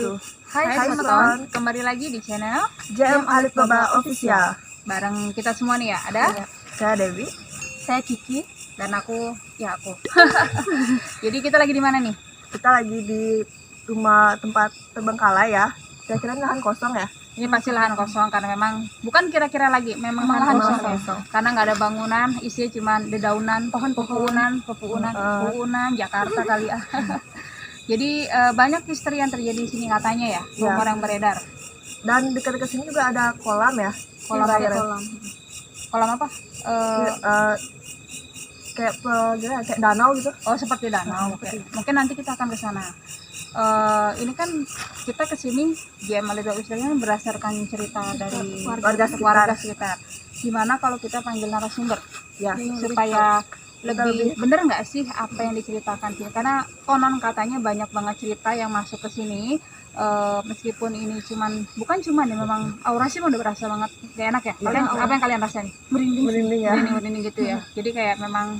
wabarakatuh. Hai teman-teman, kembali lagi di channel JM Alibaba Official. bareng kita semua nih ya. Ada Saya Dewi. saya Kiki dan aku. Jadi kita lagi di mana nih? Kita lagi di rumah tempat terbengkalai ya. Kira-kira lahan kosong ya. Ini pasti lahan kosong karena memang bukan kira-kira lagi, memang lahan Memang kosong. kosong. Karena nggak ada bangunan, isinya cuma dedaunan, pepuunan Jakarta kali ya. Jadi banyak misteri yang terjadi di sini katanya ya, rumor yang beredar. Dan dekat-dekat sini juga ada kolam ya. Kolam Kira-kira. Kolam apa? Kayak danau gitu. Oh, seperti danau. Oke. Mungkin nanti kita akan ke sana. Ini kan kita ke sini JM Alibaba Official berdasarkan cerita dari warga sekitar. Gimana kalau kita panggil narasumber Ya, supaya lebih bener nggak sih apa yang diceritakan sini? Karena konon katanya banyak banget cerita yang masuk ke sini. Meskipun ini bukan cuman ya, memang aura sih udah berasa banget gak enak ya. Kalian apa yang kalian rasain? merinding ya. Merinding gitu ya. Jadi kayak memang,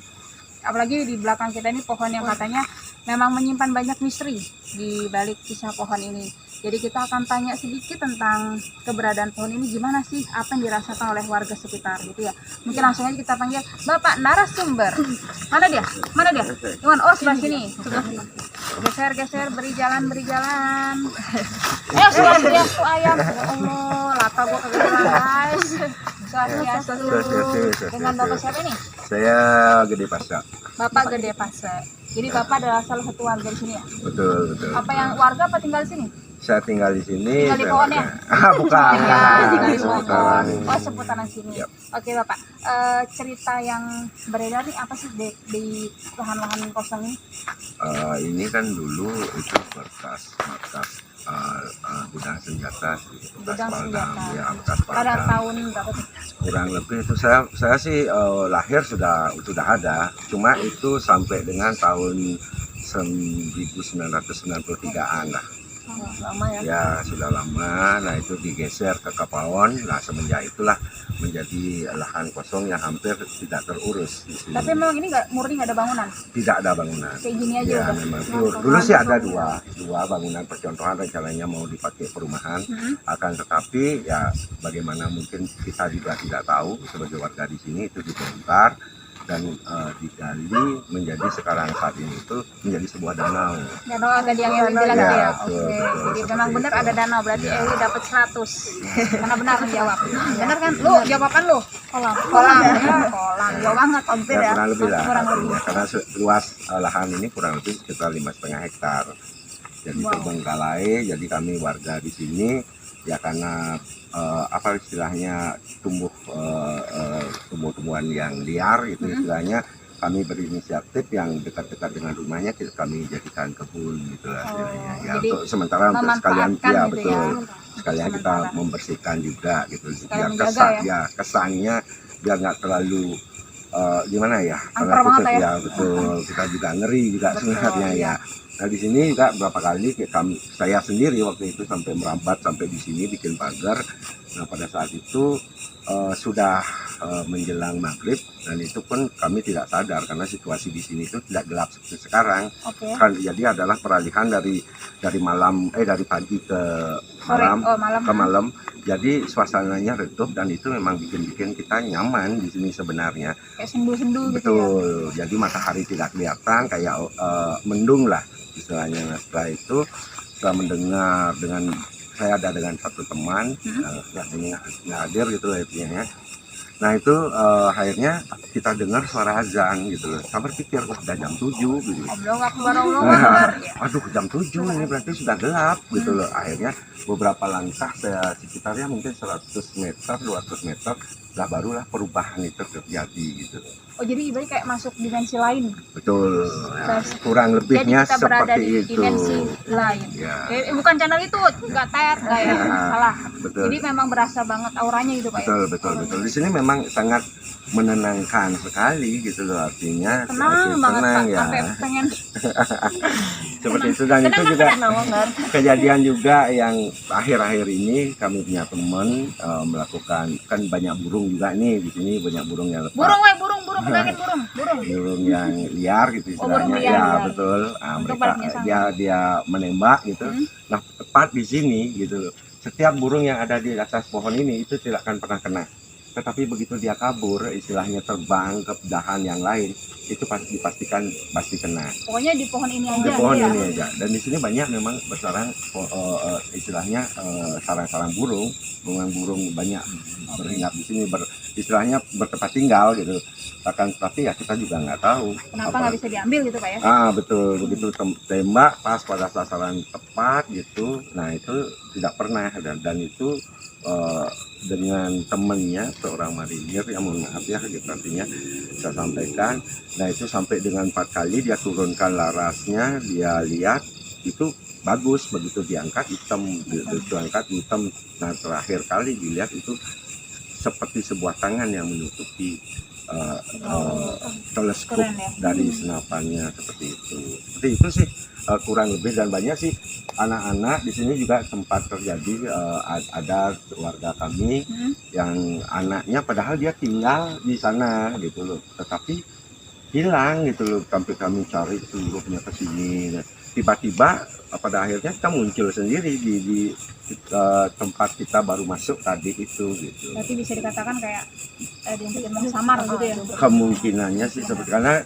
apalagi di belakang kita ini pohon yang katanya memang menyimpan banyak misteri di balik kisah pohon ini. Jadi kita akan tanya sedikit tentang keberadaan pohon ini, gimana sih, apa yang dirasakan oleh warga sekitar gitu ya. Mungkin langsung aja kita panggil Bapak narasumber. Mana dia? Iwan, oh sebelah sini. Geser, beri jalan. Swastiastu ayam. Ya Allah, lata gua kegedean guys. Swastiastu. Dengan Bapak siapa nih? Saya Gede Pasak. Bapak Gede Pasak. Jadi Bapak adalah salah satu warga di sini ya? Betul. Apa yang warga apa tinggal di sini? Saya tinggal di sini. Tinggal di pohonnya? Bukan. Tinggal di pohon. Bukan. Oh, seputaran sini. Yap. Oke Bapak, cerita yang beredar nih apa sih di lahan-lahan kosong ini? Ini kan dulu itu markas gudang senjata, Gudang senjata. ya, bekas Pada Paldam. tahun berapa tuh? Kurang lebih itu saya sih lahir sudah ada, cuma itu sampai dengan tahun 1993-an lah. Lama ya. Ya sudah lama. Nah itu digeser ke Kapawon. Nah semenjak itulah menjadi lahan kosong yang hampir tidak terurus di sini. Tapi memang ini murni nggak ada bangunan? Tidak ada bangunan. Kayak gini aja Ya udah? memang pure. Dulu sih ada dua bangunan percontohan, rencananya mau dipakai perumahan. Akan tetapi ya bagaimana mungkin kita juga tidak tahu sebagai warga di sini itu dibongkar dan digali menjadi sekarang saat ini itu menjadi sebuah danau. Danau tadi yang Ewi bilang gitu ya? betul, Oke. betul, Jadi seperti memang benar itu. ada danau, berarti Ya. Ewi dapat 100. Karena benar menjawab. Benar kan? Lu jawaban lu? Kolam. Ya, kolam. Jauh banget. Hampir Ya, ya. kurang lebih lah Kurang artinya. Karena luas lahan ini kurang lebih sekitar 5,5 hektar. Jadi terbengkalai. Jadi kami warga di sini ya karena apa istilahnya tumbuh-tumbuhan yang liar itu istilahnya, kami berinisiatif yang dekat-dekat dengan rumahnya kami jadikan kebun gitu lah istilahnya. Ya jadi untuk sementara untuk sekalian memanfaatkan ya gitu betul. ya. Sekalian kita membersihkan juga gitu biar menjaga kesannya biar nggak terlalu gimana ya, Angker banget lah ya. betul, kita juga ngeri juga Betul, sebenarnya ya. Nah di sini juga berapa kali saya sendiri waktu itu sampai merambat sampai di sini bikin pagar. Nah pada saat itu sudah menjelang maghrib dan itu pun kami tidak sadar karena situasi di sini itu tidak gelap seperti sekarang. Oke. Kan jadi adalah peralihan dari pagi ke Sore. malam, Oh, malam. ke malam. Jadi suasananya redup dan itu memang bikin kita nyaman di sini sebenarnya. Kayak sendu-sendu gitu ya. Betul. Jadi matahari tidak kelihatan, kayak mendung lah istilahnya. Nah, setelah itu setelah mendengar saya ada dengan satu teman ini nggak hadir gitu lah intinya. Nah itu akhirnya kita dengar suara azan gitu loh. Saya berpikir udah jam 7 gitu. Allahu Akbar, Allahu Nah, Akbar. aduh jam 7 ini berarti sudah gelap gitu loh. Akhirnya beberapa langkah saya sekitarnya mungkin 100 meter, 200 meter lah barulah perubahan itu terjadi gitu. Oh, jadi ibaratnya kayak masuk dimensi lain. Betul. Nah, kurang lebihnya Jadi kita berada seperti di itu. dimensi lain. Ya. Bukan channel itu, nggak tet, nggak ya, salah. Betul. Jadi memang berasa banget auranya gitu Pak ya. Betul. Di sini memang sangat menenangkan sekali gitu loh, artinya Tenang banget Pak, ya. sampai pengen Seperti itu dan itu juga kejadian juga yang akhir-akhir ini kami punya teman melakukan, kan banyak burung juga nih di sini, banyak burung yang lepas. burung, pedangin burung. Burung yang liar gitu Oh, burung istilahnya. liar. Ya betul. Nah, Untuk mereka baliknya sama. dia menembak gitu. Nah tepat di sini gitu loh. Setiap burung yang ada di atas pohon ini itu tidak akan pernah kena. Tetapi begitu dia kabur, istilahnya terbang ke dahan yang lain, itu pasti pasti kena. Pokoknya di pohon ini Di aja. pohon ya. ini aja. Dan di sini banyak memang bersarang istilahnya sarang-sarang burung banyak berhinap di sini, istilahnya bertempat tinggal gitu. Tapi ya kita juga nggak tahu. Kenapa nggak bisa diambil gitu Pak ya? Betul, begitu tembak pas pada sasaran tepat gitu. Nah itu tidak pernah, dan itu dengan temennya seorang marinir yang mohon maaf ya gitu artinya saya sampaikan. Nah itu sampai dengan 4 kali dia turunkan larasnya, dia lihat itu bagus, begitu diangkat hitam. Nah terakhir kali dilihat itu seperti sebuah tangan yang menutupi teleskop Keren ya. dari senapannya, seperti itu sih kurang lebih. Dan banyak sih anak-anak di sini juga tempat terjadi, ada warga kami yang anaknya padahal dia tinggal di sana gitu loh, tetapi hilang gitu loh, sampai kami cari seluruhnya ke sini. Tiba-tiba pada akhirnya kita muncul sendiri di tempat kita baru masuk tadi itu gitu. Berarti bisa dikatakan kayak diambil samar gitu ya. Kemungkinannya sih seperti, karena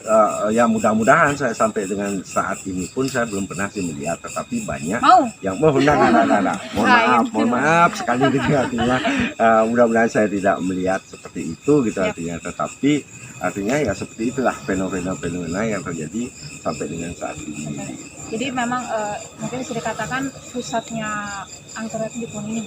ya mudah-mudahan saya sampai dengan saat ini pun saya belum pernah sih melihat, tetapi banyak Mau? yang mohon maaf sekali gitu artinya, mudah-mudahan saya tidak melihat seperti itu gitu artinya, tetapi artinya ya seperti itulah fenomena yang terjadi sampai dengan saat ini. Jadi memang mungkin bisa dikatakan pusatnya angkara itu di pohon ini.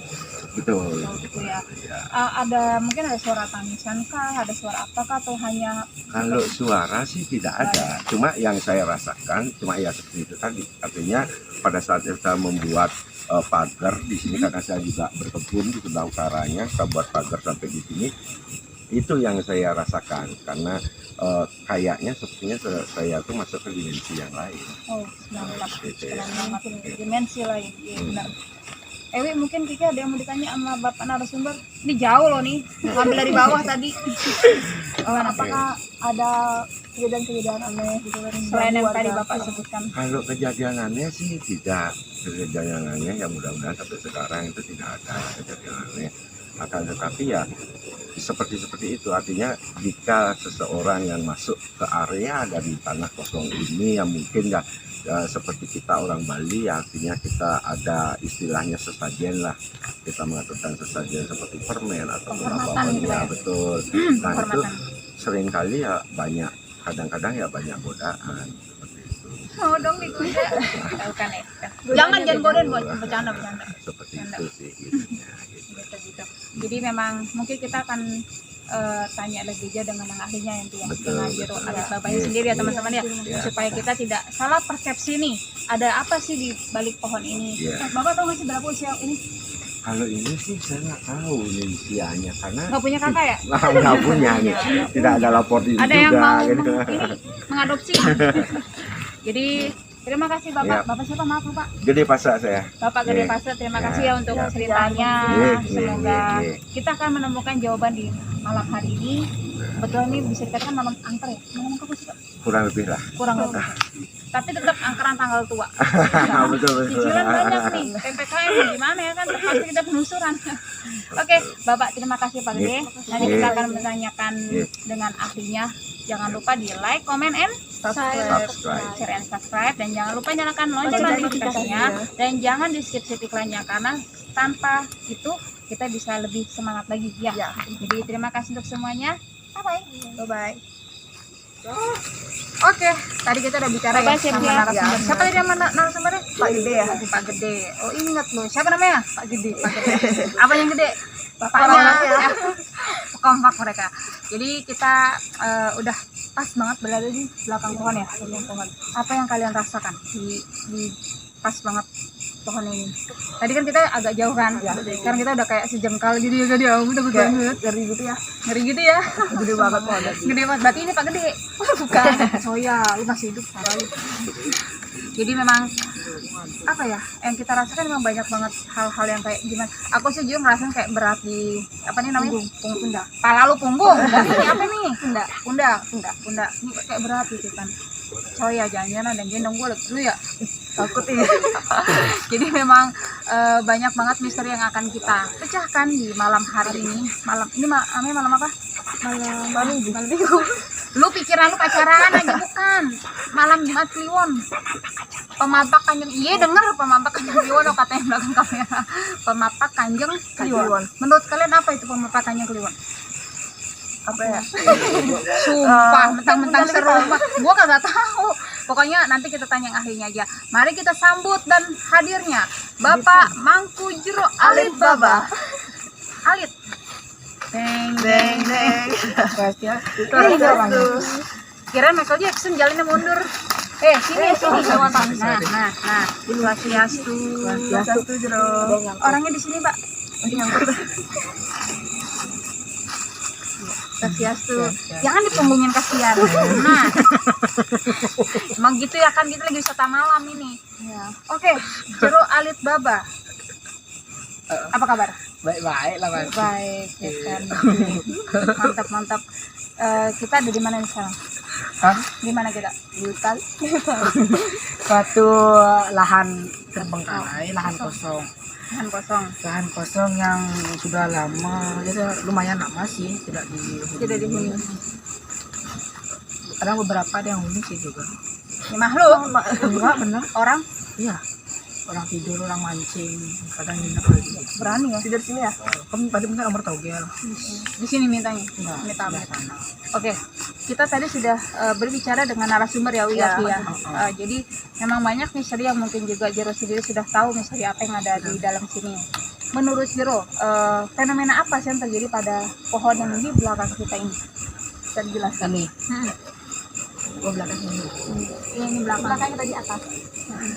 Betul. Gitu ya. Ya. Mungkin ada suara tangisan kah, ada suara apakah, atau hanya Kalau suara sih tidak ada, cuma yang saya rasakan cuma ya seperti itu tadi. Artinya pada saat kita membuat pagar di sini, karena saya juga berkebun di sebelah utaranya, kita buat pagar sampai di sini, itu yang saya rasakan. Karena kayaknya sepertinya saya tuh masuk ke dimensi yang lain. dimensi lain. Iya, benar. Ewi, mungkin Kiki ada yang mau ditanya sama Bapak narasumber? Ini jauh loh nih, ngambil dari bawah tadi. Apakah ada kejadian-kejadian aneh gitu kan selain yang tadi Bapak sebutkan? Kalau kejadian aneh sih tidak, kejadian aneh yang mudah-mudahan sampai sekarang itu tidak ada kejadian aneh. Akan tetapi ya seperti itu, artinya jika seseorang yang masuk ke area dari tanah kosong ini yang mungkin ya seperti kita orang Bali, artinya kita ada istilahnya sesajen lah, kita mengatakan sesajen seperti permen atau apapun ya, betul. Nah itu seringkali ya banyak, kadang-kadang ya banyak godaan seperti itu. Oh dong digoda. Bukan ya. Jangan godain, buat bercanda. Seperti itu sih gitu. Jadi memang mungkin kita akan tanya lagi aja dengan yang ahlinya yang dengan Jero adat bapaknya sendiri ya teman-teman ya, supaya kita tidak salah persepsi nih. Ada apa sih di balik pohon ini? Bapak tahu nggak sih berapa usia ini? Kalau ini sih saya nggak tahu nih usianya, karena nggak punya kakak ya? Nggak punya nih, tidak ada lapor di ada juga. Yang mau gitu. mengadopsi. Jadi terima kasih Bapak. Bapak siapa, maaf Pak? Gede Pasak saya. Bapak Gede Pasak, terima kasih ya untuk ceritanya. Semoga kita akan menemukan jawaban di malam hari ini. Betul, ini bisa dikatakan malam angker ya? Malam angker sih Pak? Kurang lebih lah. Kurang lebih. Tapi tetap angkeran tanggal tua. Betul. Cicilan banyak nih, PPKM gimana ya kan, pasti kita penelusuran. Oke, Bapak terima kasih Pak Gede. Nanti kita akan menanyakan dengan ahlinya. Jangan lupa di like, comment, and share and subscribe. Dan jangan lupa nyalakan lonceng notifikasinya. Dan jangan di skip iklannya, karena tanpa itu kita bisa lebih semangat lagi ya. Jadi terima kasih untuk semuanya. Bye-bye. Oke, tadi kita udah bicara ya sama narasumber. Siapa tadi nama narasumbernya? Pak Gede ya? Pak Gede. Oh ingat loh, siapa namanya? Pak Gede. Apa yang gede? Bapaknya ya. Kompak mereka. Jadi kita udah pas banget berada di belakang pohon ya, pohon. Apa yang kalian rasakan di pas banget pohon ini? Tadi kan kita agak jauh kan, sekarang kita udah kayak sejengkal gitu ya, jadi aku takut banget. Ngeri gitu ya? Ngeri gitu ya? Gede banget pohon. Gede banget. Berarti ini Pak Gede? Bukan. Soya, lu masih hidup parah. Jadi memang apa ya yang kita rasakan memang banyak banget hal-hal yang kayak gimana. Aku sih juga ngerasain kayak berat di apa nih namanya pundak. Pala lu punggung. Ini apa nih? Pundak. Ini kayak berat gitu kan. Oh ya jangan-jangan ada yang gendong gue lu ya. Takut ini. Jadi memang banyak banget misteri yang akan kita pecahkan di malam hari ini. Namanya malam apa? Malam minggu. Lu pikiran lu pacaran aja bukan. Malam Jumat Kliwon. Pemapak Kanjeng. Iya denger pemapak Kanjeng Kliwon lo katanya belakang kamera. Pemapak Kanjeng Kliwon. Menurut kalian apa itu pemapak Kanjeng Kliwon? Apa ya? Sumpah, mentang-mentang seru mah. Gua kagak tahu. Pokoknya nanti kita tanya yang ahlinya aja. Mari kita sambut dan hadirnya Bapak Mangku Jero Alit Baba. Alit. Deng deng deng. Kirain Michael Jackson jalannya mundur. Sini. Nah. Swastiastu. Swastiastu Jero. Orangnya di sini, Pak. Swastiastu. Jangan dipunggungin kasihan. Nah. Emang gitu ya kan kita lagi wisata malam ini. Ya. Oke, Jero Alit Baba. Apa kabar? Baik-baik lah Mas. Baik, ya kan. Mantap. Kita ada di mana nih sekarang? Hah? Di mana kita? Di hutan. Suatu lahan terbengkalai, lahan kosong. Lahan Lahan kosong yang sudah lama, jadi lumayan lama sih tidak tidak dihuni. Ada beberapa ada yang unik sih juga. Ini makhluk. Enggak benar. Orang Iya. Orang tidur, orang mancing, kadang nginep lagi. berani ya. Tidur sini ya. Kamu tadi minta nomor togel. Di sini mintanya. Enggak. Minta apa? Sana. Oke, kita tadi sudah berbicara dengan narasumber ya, Wiya. Ya. Jadi memang banyak misteri yang mungkin juga Jero sendiri sudah tahu misteri apa yang ada di dalam sini. Menurut Jero, fenomena apa sih yang terjadi pada pohon yang di belakang kita ini? Bisa dijelaskan. Ini. Hmm. Oh belakang ini. Ini belakang. Belakangnya tadi atas.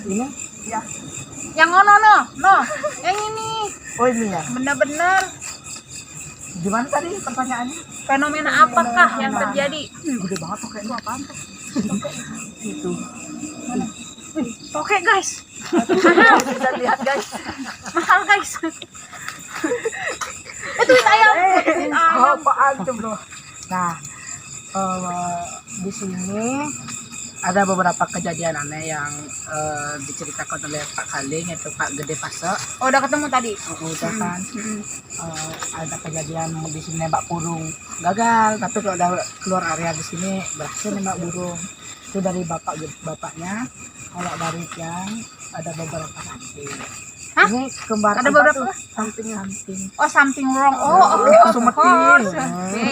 Ini? Ya. Yang ngono no. Yang ini. Oh ini ya. Benar-benar Gimana tadi pertanyaannya? fenomena apakah yang terjadi? Gede banget tuh kayak itu apaan tuh? Itu. Oke guys. Bisa lihat guys. Mahal guys. Itu ayam. Apaan tuh bro? Nah, di sini ada beberapa kejadian aneh yang diceritakan oleh Pak Kaling, yaitu Pak Gede Pase. Oh, udah ketemu tadi. Udah kan, ada kejadian di sini nembak burung gagal, tapi kalau udah keluar area di sini berhasil nembak burung. Itu dari bapaknya. Kalau dari yang ada beberapa samping. Hah? Ini kembar Ada empat beberapa? tuh, samping. Oh, something wrong. Oh, oke. Langsung mati.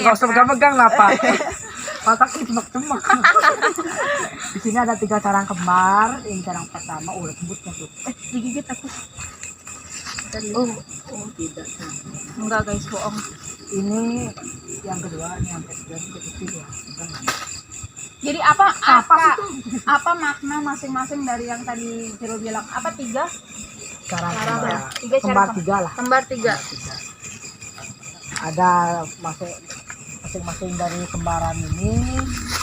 Nggak usah pegang-pegang lah Pak. Otak cemak-cemak. Di sini ada 3 sarang kembar. Ini sarang pertama, udah sebutnya tuh. Digigit aku. Oh tidak. Enggak guys, bohong. Ini yang kedua, ini yang ketiga, ini kecil ya. Jadi apa makna masing-masing dari yang tadi Jero bilang? Apa 3? Sarang Sarang kembar. ya? 3 Kembar sarang 3 lah. Kembar 3. Ada masing-masing dari kembaran ini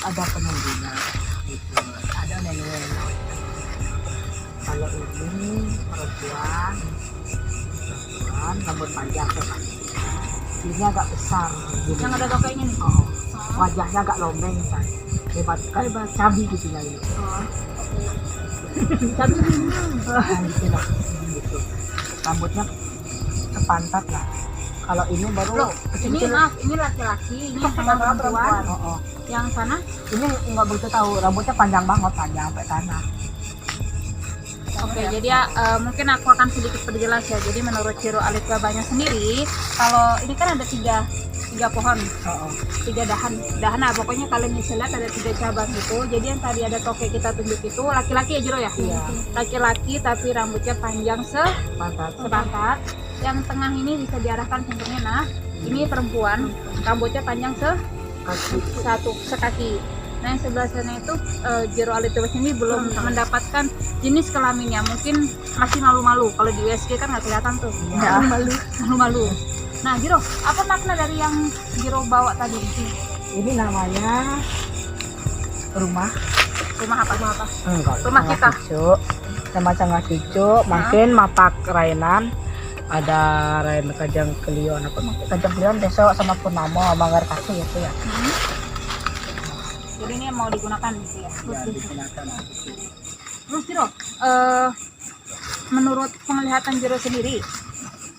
ada penunggunya. Gitu. Ada nenek. Kalau ini perempuan, rambut panjang kan. Ini agak besar. Gini. Yang ada tokainya nih. Oh, wajahnya agak lombeng kan. Hebat, cabi gitu ya ini. Oh. Cabi gitu lah. Gitu. Rambutnya sepantat lah. Kalau ini baru Loh, ini maaf, ini laki-laki, ini yang sama perempuan. Oh. Yang sana? Ini nggak begitu tahu, rambutnya panjang banget, panjang sampai tanah. Oke, jadi ya mungkin aku akan sedikit perjelas ya. Jadi menurut Jero Alit Babanya sendiri, kalau ini kan ada tiga pohon, Oh. 3 dahan. Nah, pokoknya kalian bisa lihat ada 3 cabang gitu. Jadi yang tadi ada toke kita tunjuk itu laki-laki ya Jero ya? Iya. Laki-laki tapi rambutnya panjang Pantat. sepantat. Yang tengah ini bisa diarahkan senternya. Nah, ini perempuan, rambutnya panjang sekaki. Nah, yang sebelah sana itu Jero Alit Baba ini belum mendapatkan jenis kelaminnya, mungkin masih malu-malu. Kalau di USG kan nggak kelihatan tuh. Ya. Malu-malu. Nah, Jero, apa makna dari yang Jero bawa tadi? Ini namanya rumah. Rumah apa? Enggak. Rumah kita. Cucu. sama cangah cucu, makin mapak rainan. Ada rain kajang kelion, apa kajang kelion besok sama purnamo manggar kasih gitu ya. Jadi ini yang mau digunakan gitu ya. Ya, digunakan. Terus Jiro, menurut penglihatan Jiro sendiri,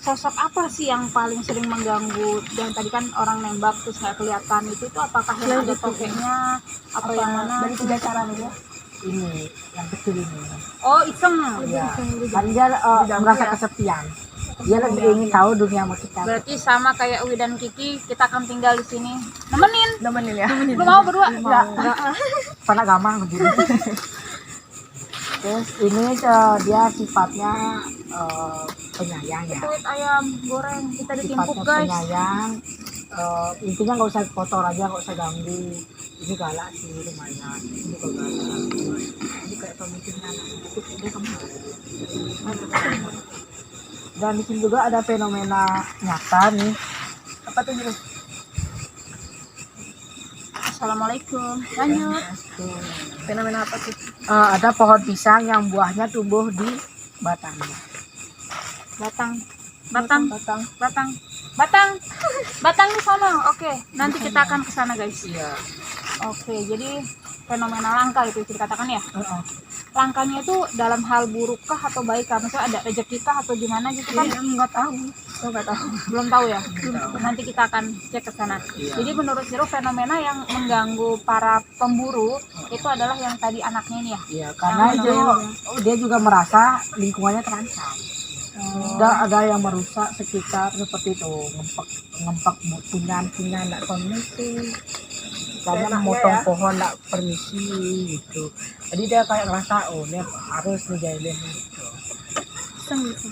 sosok apa sih yang paling sering mengganggu? Dan tadi kan orang nembak terus nggak kelihatan itu apakah yang ada tokeknya, apa yang mana? Dari 3 cara nih ya. Ini yang kecil ini. Oh, iseng. Ya, kan dia merasa kesepian. Dia lebih ingin tahu dunia sama kita. Berarti sama kayak Uwi dan Kiki, kita akan tinggal di sini. Nemenin ya. Lu mau berdua? Enggak. Karena gampang begini. Terus ini dia sifatnya penyayang ya. Kulit ayam goreng kita ditimpuk Sifatnya guys. penyayang. Intinya nggak usah kotor aja, nggak usah ganggu. Ini galak sih lumayan. Ini juga galak. Ini kayak pemikiran anak. Dia kemana? Dan di sini juga ada fenomena nyata nih. Apa tuh Jiro? Assalamualaikum. Lanjut. Fenomena apa tuh? Ada pohon pisang yang buahnya tumbuh di batangnya. Batang di sana. Oke, nanti kita akan ke sana guys. Iya. Oke, jadi fenomena langka itu dikatakan ya. Langkanya itu dalam hal burukkah atau baik? Karena ada rezeki kah atau gimana gitu kan? Enggak tahu. Enggak tahu. Belum tahu ya. Nanti kita akan cek ke sana. Iya. Jadi menurut Jiro fenomena yang mengganggu para pemburu itu adalah yang tadi anaknya ini ya. Iya, karena dia juga merasa lingkungannya terancam. Ada yang merusak sekitar seperti itu, ngempak punya anak kondisi, karena memotong pohon nak permisi gitu. Jadi dia kayak ngerasa dia harus ngejailin gitu.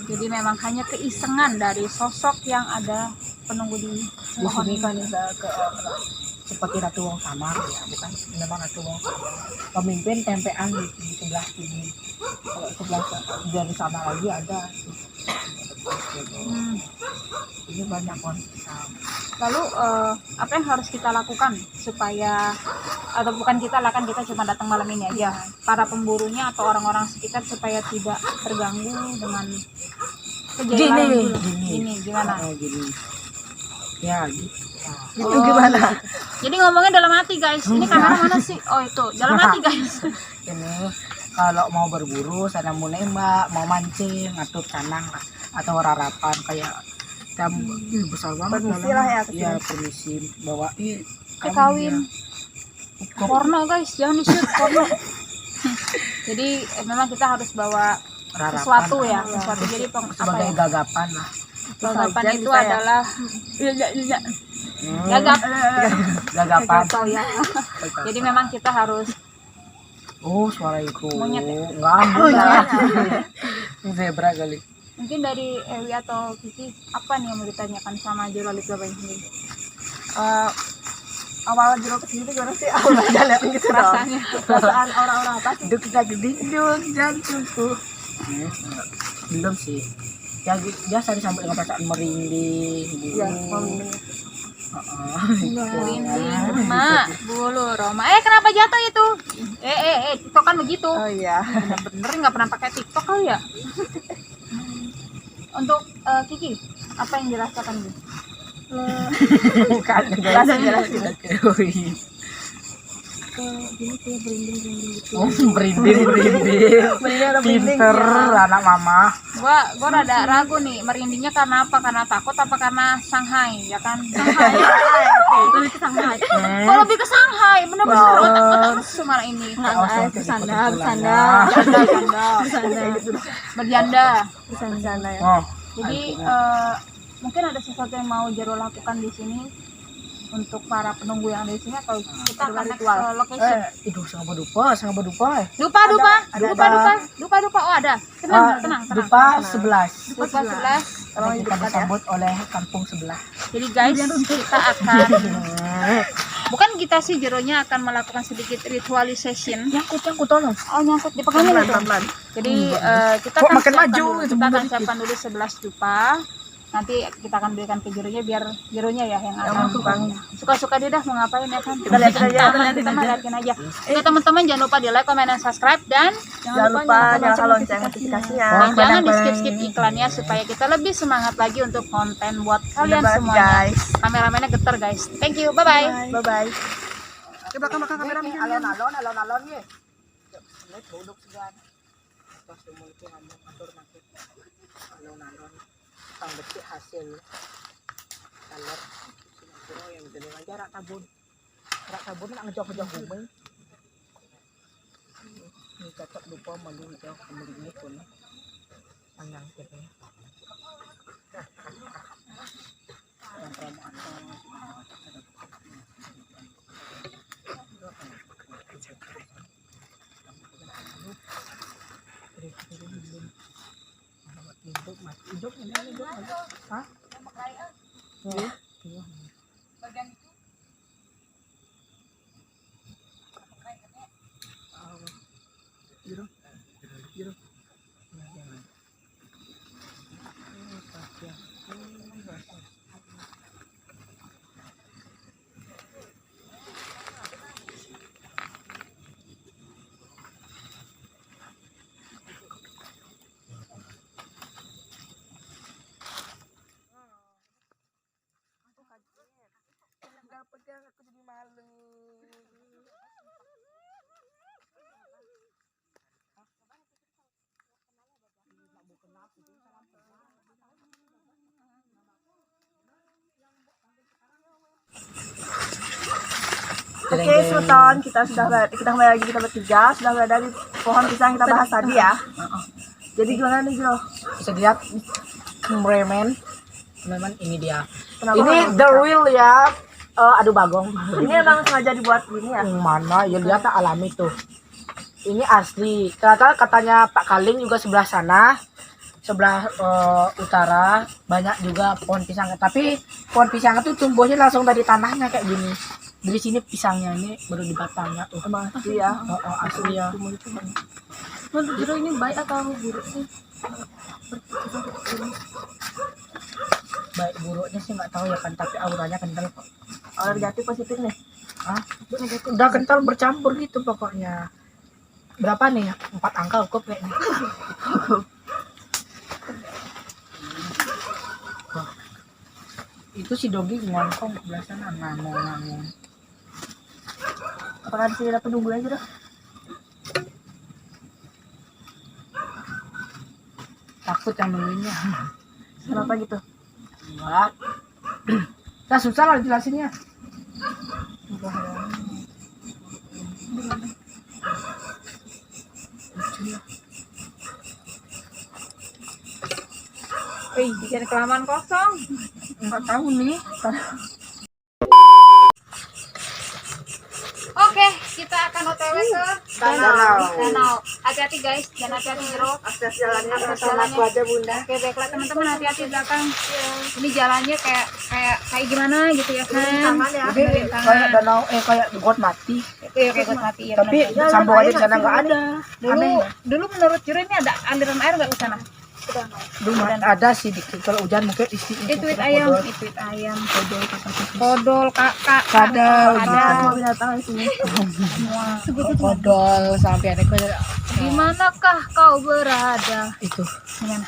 Jadi memang hanya keisengan dari sosok yang ada penunggu di Di pohon sini ini. kan seperti Ratu Wong Samar ya, bukan memang Ratu Wong Samar. Pemimpin tempean di sebelah sini. Kalau sebelah dari sana lagi ada. Ini banyak pohon pisang. Lalu apa yang harus kita lakukan supaya, atau bukan kita lah kan, kita cuma datang malam ini aja, para pemburunya atau orang-orang sekitar supaya tidak terganggu dengan kejadian ini gimana? Gini. Ya, gitu. Itu gimana? Jadi ngomongnya dalam hati guys. Ini kamera mana sih? Oh itu dalam hati guys. Ini kalau mau berburu sana mau nembak, mau mancing, atur canang atau rarapan kayak kamu besar banget. Permisi lah ya, Iya, permisi bawa Kawin. Porno guys, jangan di shoot porno. Jadi memang kita harus bawa rarapan, sesuatu ya, sesuatu. Jadi apa sebagai ya? gagapan lah. Gagapan Saja itu bisa ya? adalah gagap. Gagapan. Tahu ya. Jadi memang kita harus Suara itu Monyet ya? enggak. Ini zebra kali. mungkin dari Ewi atau Kiki apa nih yang mau ditanyakan sama Juralit Bapak ini? Awal Jiro kesini tuh gimana sih? Awal aja liatin gitu dong. Rasanya. Perasaan orang-orang apa sih? Duk dindung jantungku. Belum sih. Ya biasa disambut dengan perasaan merinding gitu. Iya, merinding. Merinding, Mak, bulu Roma. Kenapa jatuh itu? TikTok kan begitu. Oh iya. Bener-bener nggak pernah pakai TikTok kali ya? Untuk Kiki, apa yang dirasakan Bu? Bukan Rasa jelasin. Gini kayak berinding gitu. Merinding. Merinding atau merinding? Pinter Ya. anak mama. Gua rada ragu nih, merindingnya karena apa? Karena takut apa karena Shanghai, ya kan? Shanghai. Lebih ke Shanghai. Kok lebih ke Shanghai, bener-bener otak semua ini. Bercanda. Berjanda. Bercanda ya. Jadi mungkin ada sesuatu yang mau Jaro lakukan di sini untuk para penunggu yang ada di sini, atau kita akan next ke location. Itu sangat berdupa. Dupa. Oh ada. Tenang. Dupa 11. Dupa 11. Kalau Kita disambut oleh kampung sebelah. Jadi guys, kita akan bukan kita sih, Jeronya akan melakukan sedikit ritualisation. Nyangkut tolong. Oh nyangkut, dipegangin itu. Pelan-pelan. Jadi kita Kok akan makin siapkan maju dulu, itu kita akan dikit. siapkan dulu 11 dupa. Nanti kita akan berikan ke Gironya biar Gironya ya yang akan masukkan. suka-suka dia dah mau ngapain ya kan. Kita liatin aja. Kita mah liatin aja. Oke teman-teman, jangan lupa di like, comment, dan subscribe, dan Jangan lupa nyalakan lonceng notifikasinya. dan jangan di skip iklannya supaya kita lebih semangat lagi untuk konten buat kalian banget, semuanya. guys. Kameramennya getar guys. Thank you, bye bye. Bye bye. Coba makan kamera alon-alon ye. Lihat bodok segan. Pas mulai ngomong atur makin. Alon-alon. Tang becik hasil. Kalor. Kira yang jadi aja rak tabun. Rak tabun nak ngejok-ngejok bumi. Ini cocok lupa malu ngejok kembali ini pun. Panjang gitu. Yang promo atau hidup hah? Aku jadi malu. Oke, Sultan, kita kembali lagi, kita bertiga sudah berada di pohon pisang yang kita bahas tadi ya. Jadi gimana nih, Bro? Bisa dilihat cameraman ini dia. Kenapa Ini kamu the suka? real ya. Aduh bagong. Ini emang sengaja dibuat gini ya? Yang mana ya lihat tak alami tuh. Ini asli. Ternyata katanya Pak Kaling juga sebelah sana, sebelah utara banyak juga pohon pisang. Tapi pohon pisang itu tumbuhnya langsung dari tanahnya kayak gini. Dari sini pisangnya ini baru di batangnya tuh. Emang asli ya? Asli ya. Menurut Giro ini baik atau buruk sih? Baik buruknya sih nggak tahu ya kan, tapi auranya kental kok. Oh, negatif positif nih. Ah, udah kental bercampur gitu pokoknya. Berapa nih? 4 angka cukup kayaknya. Wah. Itu si Dogi ngongkong sebelah sana ngomong. Apakah di sini ada penunggunya juga? Takut yang nungguinnya. Kenapa gitu? Enggak. Nah, susah lah jelasinnya. Jangan kelamaan kosong. Enggak tahu nih. Oke, kita akan OTW ke danau. Hati-hati guys, dan hati-hati Giro. Akses jalannya Akses jalannya. aja, Bunda. Oke, baiklah teman-teman, hati-hati di belakang. Ini jalannya kayak gimana gitu ya kan? Tangan ya. Jadi kayak danau kayak got mati. Iya, kayak got mati ya. Tapi benar. sambung aja di sana enggak ada. Dulu menurut Giro ini ada aliran air nggak ke sana? Dulu ada sih dikit. Kalau hujan mungkin isi. Ituit ayam, kodol, kakak, Kadal, ada. Semua binatang di sini. kodol sampai ada Di manakah kau berada? itu. Gimana?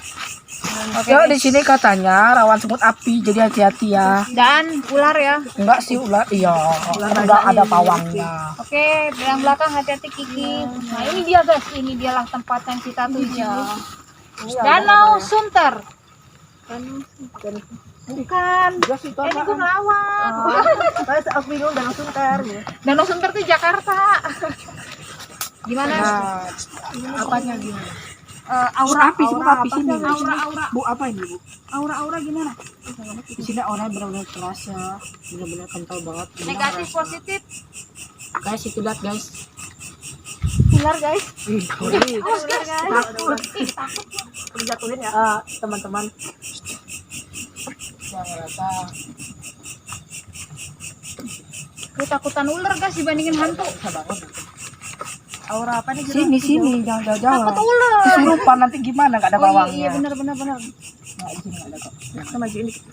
Ya di sini katanya rawan semut api, jadi hati-hati ya. Dan ular ya. Enggak sih ular, iya. Enggak ada pawangnya. Oke, yang belakang hati-hati Kiki. Nah ini dia guys, ini dialah tempat yang kita tuju. Danau Sunter. Bukan. Ini Gunung Lawang. Aku bingung Danau Sunter. Danau Sunter tuh Jakarta. Gimana? Nah, apanya gimana? Aura api, semut api sini. Aura. Bu apa ini, Bu? Aura gimana? Di sini orangnya benar-benar keras ya. Benar-benar kental banget. Negatif positif. Guys, itu lihat guys. Ular, guys. Takut. Dijatuhin ya. Teman-teman. Yang rasa Ketakutan ular guys dibandingin hantu. Aura apa nih? Giro? sini jangan jauh-jauh. Takut ular. Kesurupan nanti gimana nggak ada Oh iya bawangnya. benar. Nggak izin nggak ada kok. Kita majuin dikit.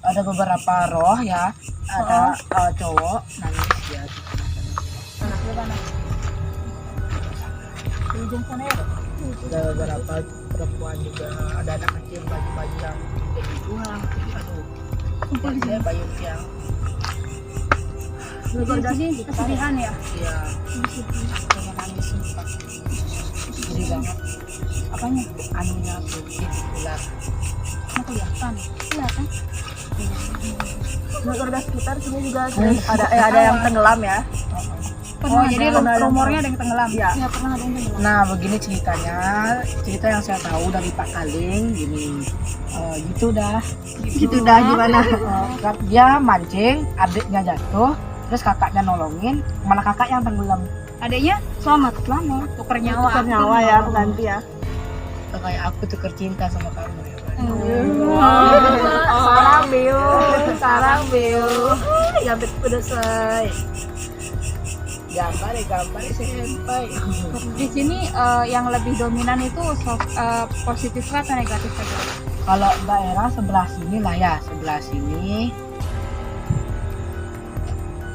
Ada beberapa roh ya, ada cowok nangis ya. Di ujung sana ya. Ada beberapa perempuan juga, ada anak kecil baju-baju yang kayak gitu. Aduh, saya bayu yang Jadi sini kesedihan ya. ya pengen nangis sumpah. Sedih banget. Apanya? Anunya tuh ular. Mau kelihatan. Kelihatan. Menurut warga sekitar sini juga ada yang tenggelam ya. Oh, jadi rumornya ada yang tenggelam. Iya. Ya, pernah ada yang tenggelam. Nah begini ceritanya, cerita yang saya tahu dari Pak Kaling gini, gitu dah gimana? Dia mancing, adiknya jatuh, terus kakaknya nolongin, malah kakak yang tenggelam. Adanya selamat, tuker nyawa. Tukar nyawa ya, ganti ya. Kayak aku tuker cinta sama kamu ya. Sarang Biu. Ya udah selesai. Gambar senpai. Di sini yang lebih dominan itu positif atau negatif saja? Kalau daerah sebelah sini lah ya, sebelah sini.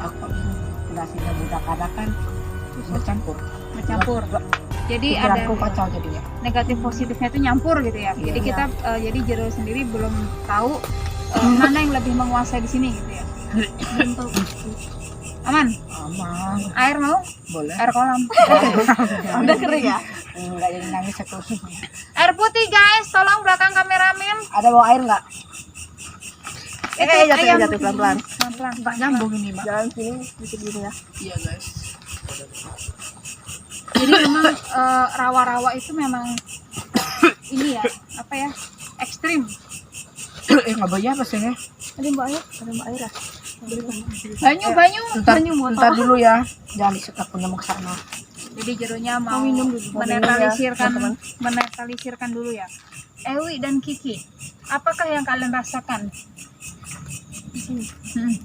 Aku sebelah sini budak ada kan Mencampur. Jadi Pikiranku ada kacau jadinya. negatif positifnya itu nyampur gitu ya. Jadi kita jadi Jero sendiri belum tahu mana yang lebih menguasai di sini gitu ya. Belum tahu. Aman? Aman, Air mau? boleh. Air kolam. Udah kering ya? Enggak jadi nangis aku. Air putih guys, tolong belakang kameramen. Ada bawa air nggak? Jatuh pelan-pelan. Pelan-pelan. Mbak nyambung ini mbak. Jalan sini sedikit gini ya. Iya guys. Jadi memang rawa-rawa itu memang ini ya, apa ya? Ekstrim. Nggak bayar rasanya. Ada mbak air ya. Banyu. Ntar dulu ya. Jangan disekat punya mau kesana. Jadi Jeronya mau minum dulu. menetralisirkan dulu ya. Ewi dan Kiki, apakah yang kalian rasakan?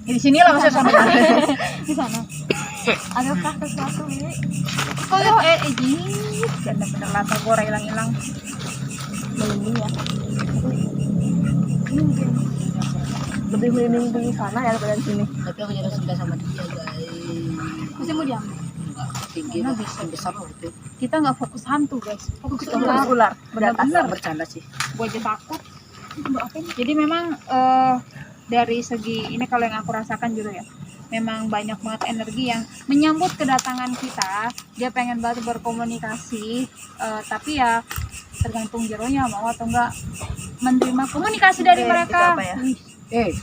Di sini lah maksudnya sama di sana. Adakah sesuatu ini? Kok bener-bener latar gua hilang-hilang. Ini ya. Lebih merinding di sana ya daripada di sini. Tapi aku jadi cinta sama dia guys. Masih mau diam. Enggak tinggi lah, besar loh itu. Kita nggak fokus hantu guys, fokus Ular, ular beratas. Bener. Bercanda sih. Gue aja takut. Jadi memang dari segi ini kalau yang aku rasakan juga ya, memang banyak banget energi yang menyambut kedatangan kita. Dia pengen banget berkomunikasi, tapi ya tergantung Jeronya mau atau enggak menerima komunikasi dari Oke, mereka. itu apa ya?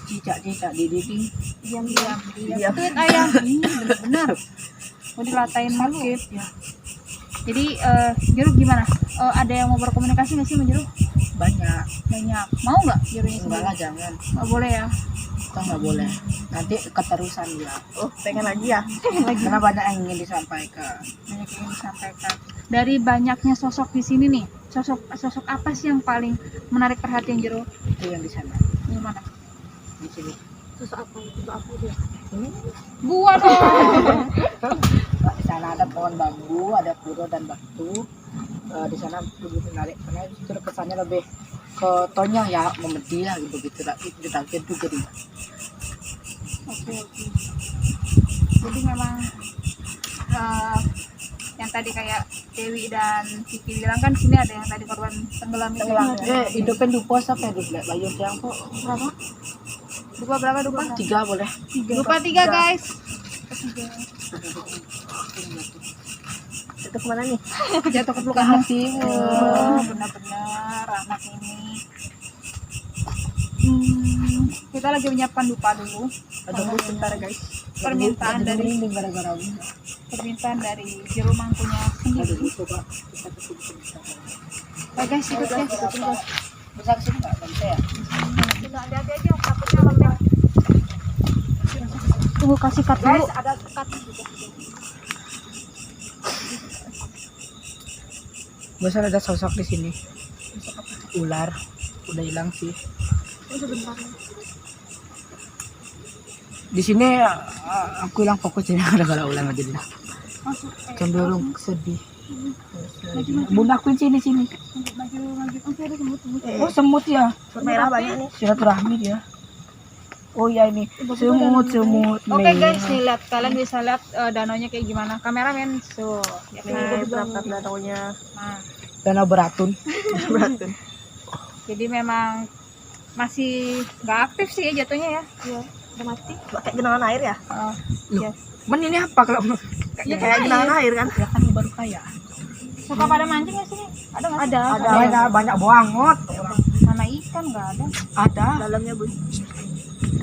Cicak di dinding. Diam. Diam. Tweet ayam. Bener-bener. Mau dilatain sakit ya. Jadi Jero gimana? Ada yang mau berkomunikasi nggak sih sama Jero? Banyak. Mau nggak Jeronya Enggak sendiri? lah jangan. Nggak boleh ya. Kita nggak boleh. Nanti keterusan dia. Oh, pengen lagi ya? Karena banyak yang ingin disampaikan. Banyak yang disampaikan. Dari banyaknya sosok di sini nih, sosok apa sih yang paling menarik perhatian Jero? Itu yang di sana. Yang mana? Di sini. Susah apa dia? Gua dong. Nah, di sana ada pohon bambu, ada pura dan batu. Di sana begitu menarik karena itu kesannya lebih ke tonyang ya, memedi lah begitu lah. Itu ditakdir juga dia. Oke. Jadi memang yang tadi kayak Dewi dan Kiki bilang kan sini ada yang tadi korban tenggelam itu. Hidupin dupa sampai hidup lah. Bayu yang kok Berapa? Dupa berapa dupa? 3 boleh. Dupa 3 guys. Itu kemana nih? Jatuh ke pelukan hati. Benar-benar anak ini. Kita lagi menyiapkan dupa dulu. Tunggu sebentar guys. Permintaan dari gara-gara Jero Mangkunya sendiri. coba Oke guys, ikut guys. bisa kesini nggak bisa ya? Hati-hati aja, takutnya lembek. Tunggu kasih cut dulu. Ada cut juga. Biasa ada sosok di sini. Ular udah hilang sih. Di sini aku hilang fokus jadi ada ular aja dia. Masuk. Cenderung sedih. Bunda Queen sini. Maju. Oke, ada semut. Oh semut ya. Semut merah banyak nih. Silaturahmi dia. Oh ya ini semut. Oke merah. guys, nih lihat, kalian bisa lihat danaunya kayak gimana. Kameramen, so ya kan. Berapa danaunya? Nah, Danau Beratun. Beratun. jadi memang masih nggak aktif sih ya jatuhnya ya. Iya, udah mati. Kayak genangan air ya? Yes. Men ini apa kalau Iya, Kayak genangan air kan? ya kan baru kaya. Suka pada mancing nggak sih? Ada nggak sih? Ada banyak banget. Mana ikan nggak ada? Ada. Dalamnya bun.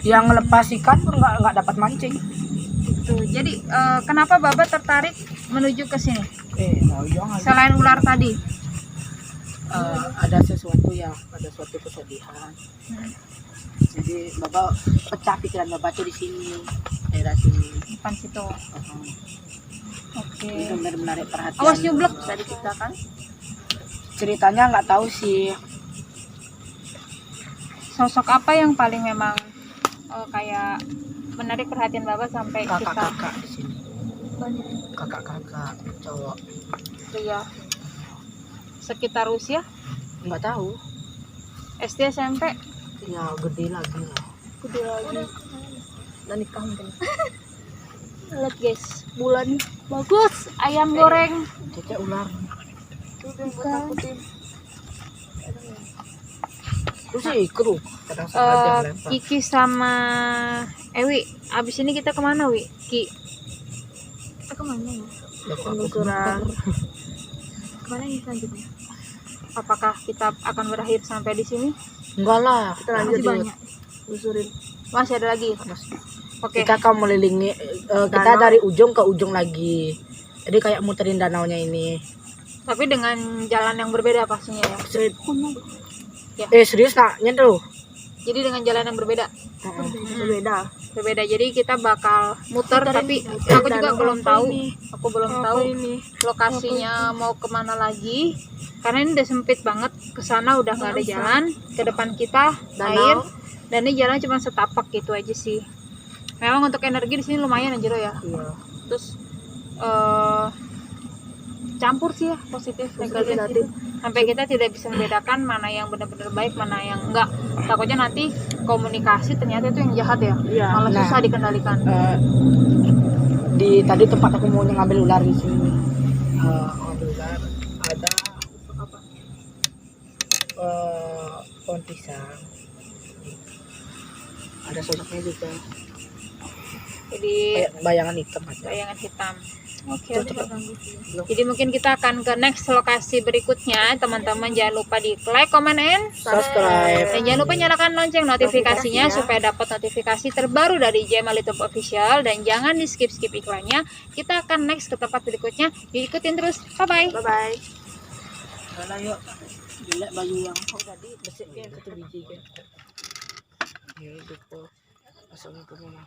Yang ngelepas ikan pun nggak dapat mancing. Tuh, jadi kenapa Baba tertarik menuju ke sini? Jangan. Selain ular tadi. Ada sesuatu ada suatu kesedihan. Jadi Bapak pecah pikiran Bapak tuh di sini, daerah sini. Depan situ. Oke. Ini benar menarik perhatian. Awas nyublek. Bisa diceritakan? Ceritanya nggak tahu sih. Sosok apa yang paling memang kayak menarik perhatian Baba sampai kita Kakak-kakak di sini. Kakak-kakak cowok. itu ya sekitar usia Nggak tahu. SD SMP Ya gede lagi lah. gede lagi. Udah nikah mungkin. Lihat guys, bulan bagus, ayam goreng. Cece ular. Terus sih kru. Kadang sengaja melempar. Kiki sama Ewi, abis ini kita kemana Wi? Kita kemana ya? Penelusuran. Kemana nih selanjutnya? Apakah kita akan berakhir sampai di sini? Enggak lah. Kita lanjut Masih banyak. Telusurin. Masih ada lagi. Oke. Kita akan melilingi kita Danau. dari ujung ke ujung lagi. Jadi kayak muterin danaunya ini. Tapi dengan jalan yang berbeda pastinya ya. Serius naknya tuh. Jadi dengan jalan yang berbeda. Berbeda. Berbeda. Jadi kita bakal muter tapi aku juga belum tahu. Aku belum tahu lokasinya mau kemana lagi. Karena ini udah sempit banget. Ke sana udah nggak ada jalan. Ke depan kita air. Dan ini jalan cuma setapak gitu aja sih. Memang untuk energi di sini lumayan aja loh ya. Iya. Terus campur sih ya, positif negatif. Sampai kita tidak bisa membedakan mana yang benar-benar baik, mana yang enggak. Takutnya nanti komunikasi ternyata itu yang jahat ya. Iya. Malah Nah. susah dikendalikan. Di tadi tempat aku mau ngambil ular di sini. Ngambil ular ada pohon pisang. Ada sosoknya juga. Jadi Kayak bayangan hitam aja. bayangan hitam. Oke, Tuh, oke. cepet. Jadi mungkin kita akan ke next lokasi berikutnya. Teman-teman jangan lupa di like, comment, and Subscribe. dan jangan lupa nyalakan lonceng notifikasinya supaya dapat notifikasi terbaru dari Jamal YouTube Official. Dan jangan di skip-skip iklannya. Kita akan next ke tempat berikutnya. Ikutin terus. Bye-bye. Bye-bye. Karena yuk jelek baju yang tadi besiknya satu biji kan. Ya itu kok masuknya ke rumah.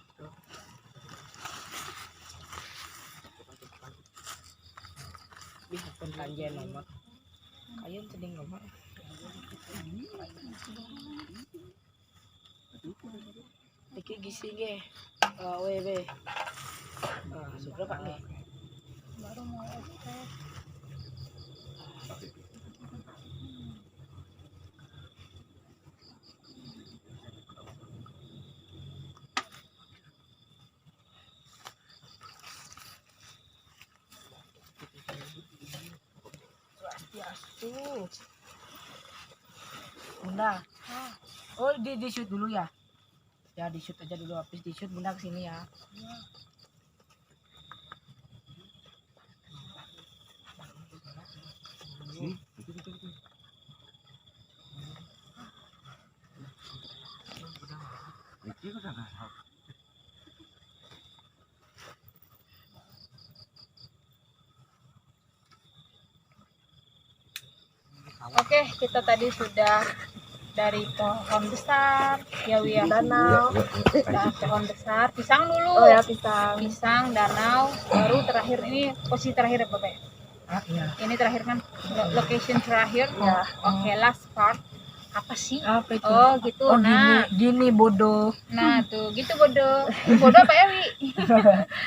Bisa penranjian nomor. Kalian sedang nomor. Iki gisi ge. WB. Sudah Pak nih. Baru mau Bunda. Oh, di shoot dulu ya. Ya di shoot aja dulu, habis di shoot Bunda kesini ya. Oke, kita tadi sudah dari pohon besar, ya Wia, Danau. pohon besar, pisang dulu, Oh ya, pisang. pisang, danau, baru terakhir ini posisi terakhir ya Bapak ya? Ah, iya. Ini terakhir kan location terakhir. Ya. Oke, last part apa sih? Apa itu? Oh gitu. Oh, Nah, gini bodoh. tuh gitu bodoh. Bodoh apa ya Wi?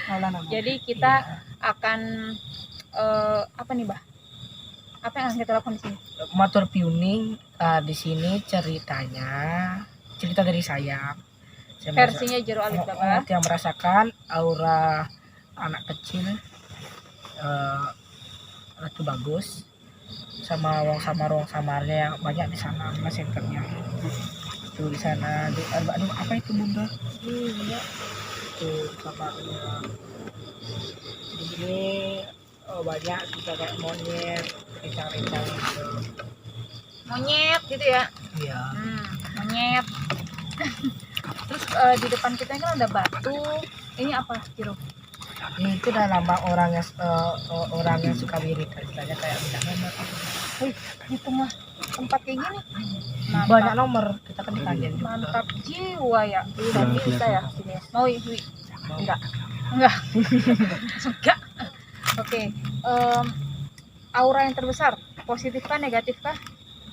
Salah nama. Jadi kita akan apa nih Bah? Apa yang akan kita lakukan di sini? Motor piuning di sini ceritanya cerita dari saya. Versinya Jero Alit Bapak. Yang merasakan aura anak kecil itu bagus sama wong samarnya yang banyak di sana mas senternya itu di sana aduh apa itu bunda iya itu samarnya di sini banyak juga kayak monyet rencang-rencang gitu. Monyet gitu ya. Iya. Monyet. Terus di depan kita kan ada batu. Ini apa, Jero? Itu udah lambang orang yang suka wirid katanya kayak bintang nomor. Di tengah tempat kayak gini. Banyak nomor kita kan ditanyain juga. Mantap jiwa ya. Nanti kita ya sini. Mau Wi? Enggak. Enggak. Enggak. Oke. Aura yang terbesar, positif kah, negatif kah?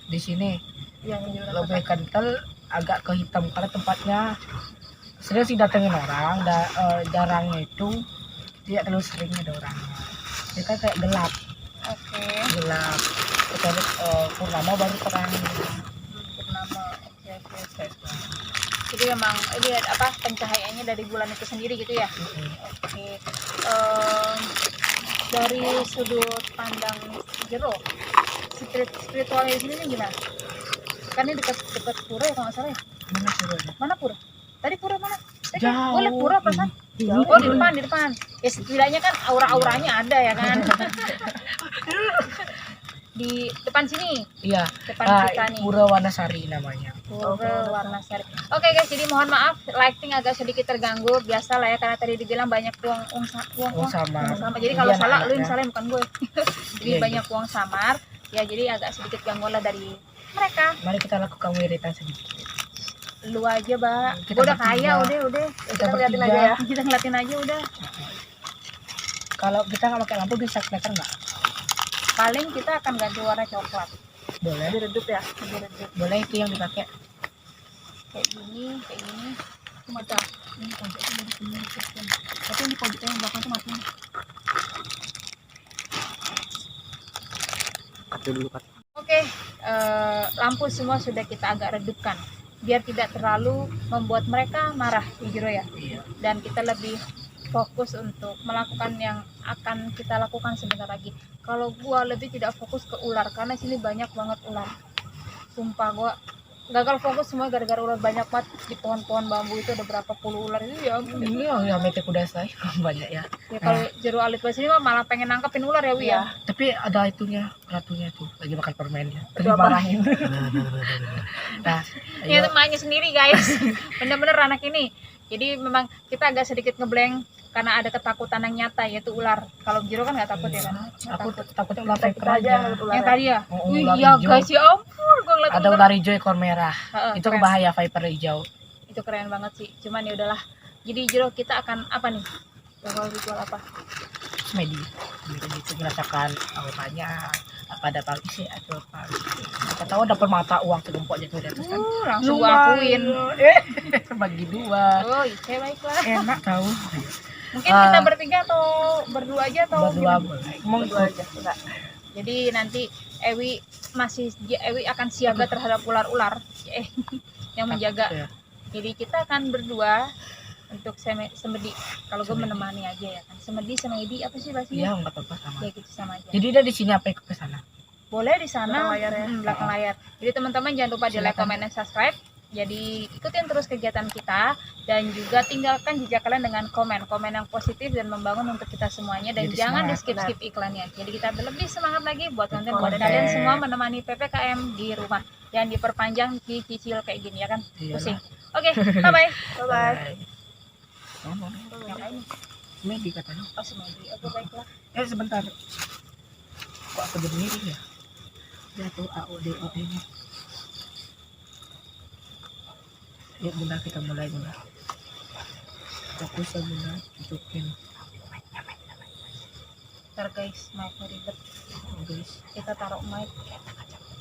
Di sini Yang ini lebih kental, agak ke hitam karena tempatnya sering sih datengin orang, jarangnya itu tidak terlalu sering ada orang. Dia kan kayak gelap, Oke. gelap. Kecuali purnama baru terang. Purnama. Oke. Jadi memang ini apa pencahayaannya dari bulan itu sendiri gitu ya. Oke. Dari sudut pandang Jero, spiritualnya di sini nih gimana? Kan ini dekat pura ya kalau nggak salah ya. Mana suruhnya? Mana pura? Tadi pura mana? Tadi Jauh. boleh pura perasaan? Oh di depan. Ya setidaknya kan aura-auranya ada ya kan. Di depan sini, Iya. depan kita nih. Pura Wanasari namanya. Pura Warnasari. Oke guys, jadi mohon maaf lighting agak sedikit terganggu. Biasa lah ya karena tadi dibilang banyak uang Samar. sama. Jadi kalau Iya, salah lu anaknya. yang salah bukan gue. Jadi Iya, banyak uang samar. Ya jadi agak sedikit gangguan lah dari mereka. Mari kita lakukan wiritan sedikit. Lu aja, Mbak. Kita Gua udah bertiga. kaya, udah. Kita ngeliatin bertiga. aja ya. Kita ngeliatin aja udah. Kalau kita nggak pakai lampu bisa kelihatan nggak? Paling kita akan ganti warna coklat. Boleh. Lebih redup ya. Lebih redup. Boleh itu yang dipakai. Kayak gini. Itu mata. Ini pojoknya dari sini. Tapi ini pojoknya yang belakang tuh mati. Oke, lampu semua sudah kita agak redupkan biar tidak terlalu membuat mereka marah Jero ya. Iya. Dan kita lebih fokus untuk melakukan yang akan kita lakukan sebentar lagi. Kalau gua lebih tidak fokus ke ular karena sini banyak banget ular. Sumpah gua gagal fokus semua gara-gara ular banyak banget di pohon-pohon bambu itu ada berapa puluh ular itu ya ampun. Ini yang mete kuda saya banyak ya. Ya kalau Jero Alit Bas ini mah malah pengen nangkepin ular ya Wi ya. Tapi ada itunya, ratunya tuh lagi makan permennya. Tadi Itu apa? marahin. Nah, Ya ayo. temannya sendiri guys. Bener-bener anak ini. Jadi memang kita agak sedikit ngeblank karena ada ketakutan yang nyata yaitu ular. Kalau Jero kan nggak takut ya kan? Nggak Aku takut. takutnya ular Kita viper aja aja. ngeliat ular. Yang tadi ya? Oh, Wih ular iya hijau. guys ya ampun gue ngeliat Ada ular hijau ekor merah. Heeh, Itu keren. bahaya viper hijau. Itu keren banget sih. Cuman ya udahlah. Jadi Jero kita akan apa nih? Bakal ritual apa? Medi. Itu merasakan auranya apa ada pagi sih atau apa. Kita tahu dapat mata uang segempok jatuh di atas kan. Langsung gue akuin. Bagi dua. Oh iya baiklah. Enak tahu. Mungkin kita bertiga atau berdua aja atau Berdua gimana? boleh. Berdua aja. Enggak. Jadi nanti Ewi akan siaga terhadap ular-ular yang menjaga. Ya. Jadi kita akan berdua untuk semedi. Kalau gue menemani aja ya kan. Semedi sama Edi apa sih bahasanya? Iya, enggak apa-apa sama. Ya gitu sama aja. Jadi udah di sini apa ikut ke sana? Boleh di sana Belakang layar ya. belakang layar. Jadi teman-teman jangan lupa di like, Silakan. comment, dan subscribe. Jadi ikutin terus kegiatan kita dan juga tinggalkan jejak kalian dengan komen yang positif dan membangun untuk kita semuanya dan Jadi jangan di semangat, skip iklannya. Jadi kita lebih semangat lagi buat konten buat Konten. kalian semua menemani PPKM di rumah dan diperpanjang dicicil kayak gini ya kan. Iyalah. Pusing. Oke, bye bye. Bye-bye. Ngapain nih? Medi katanya. Oh, semedi. Oke, baiklah. Sebentar. Kok aku jadi miring ya? Jatuh AOD nya. Yuk bunda kita mulai bunda. Fokus ya bunda. Tutupin. Ntar guys, mic-nya ribet. Oh, guys. Kita taruh mic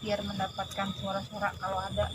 biar mendapatkan suara-suara kalau ada.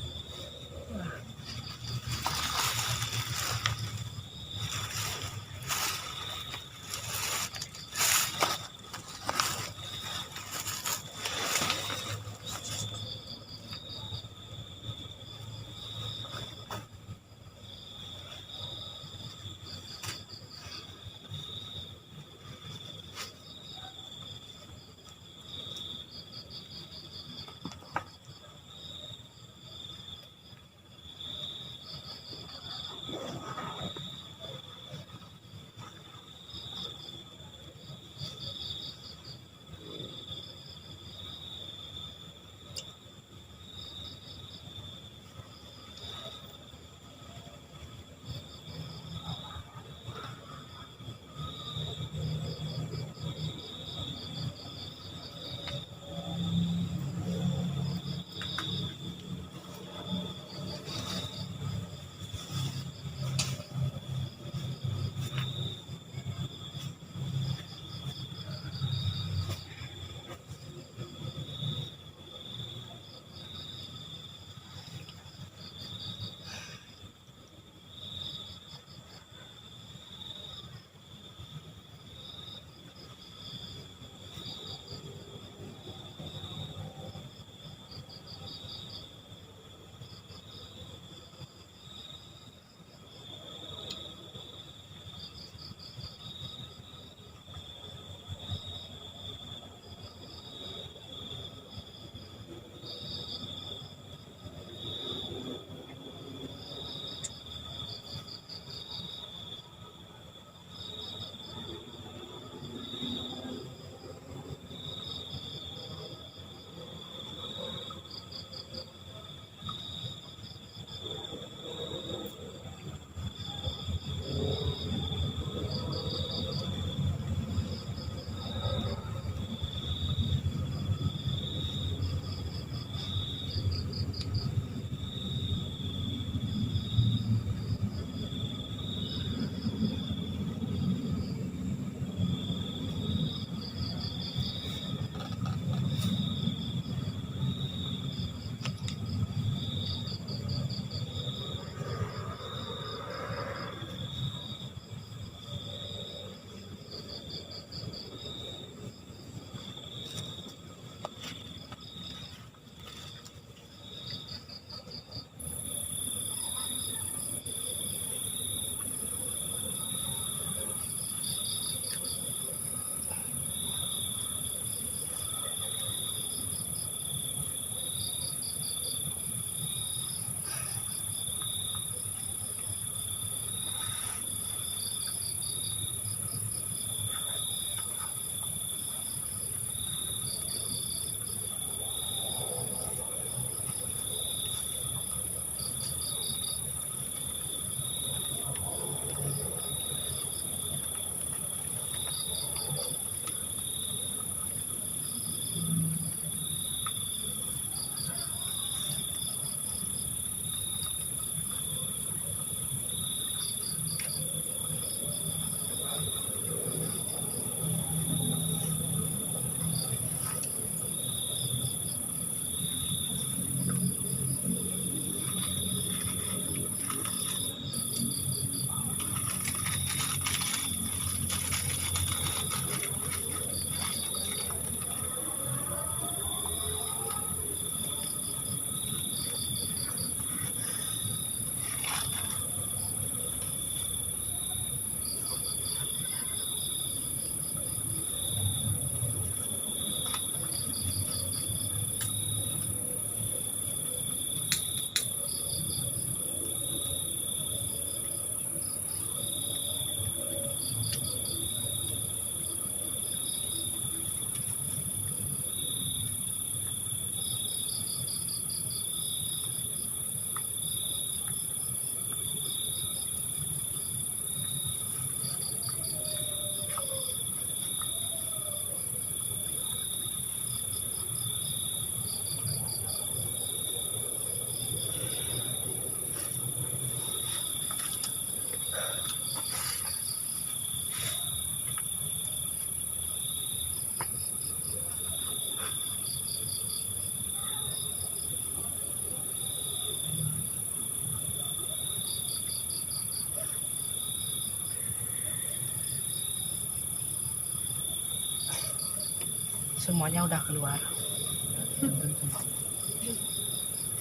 semuanya udah keluar.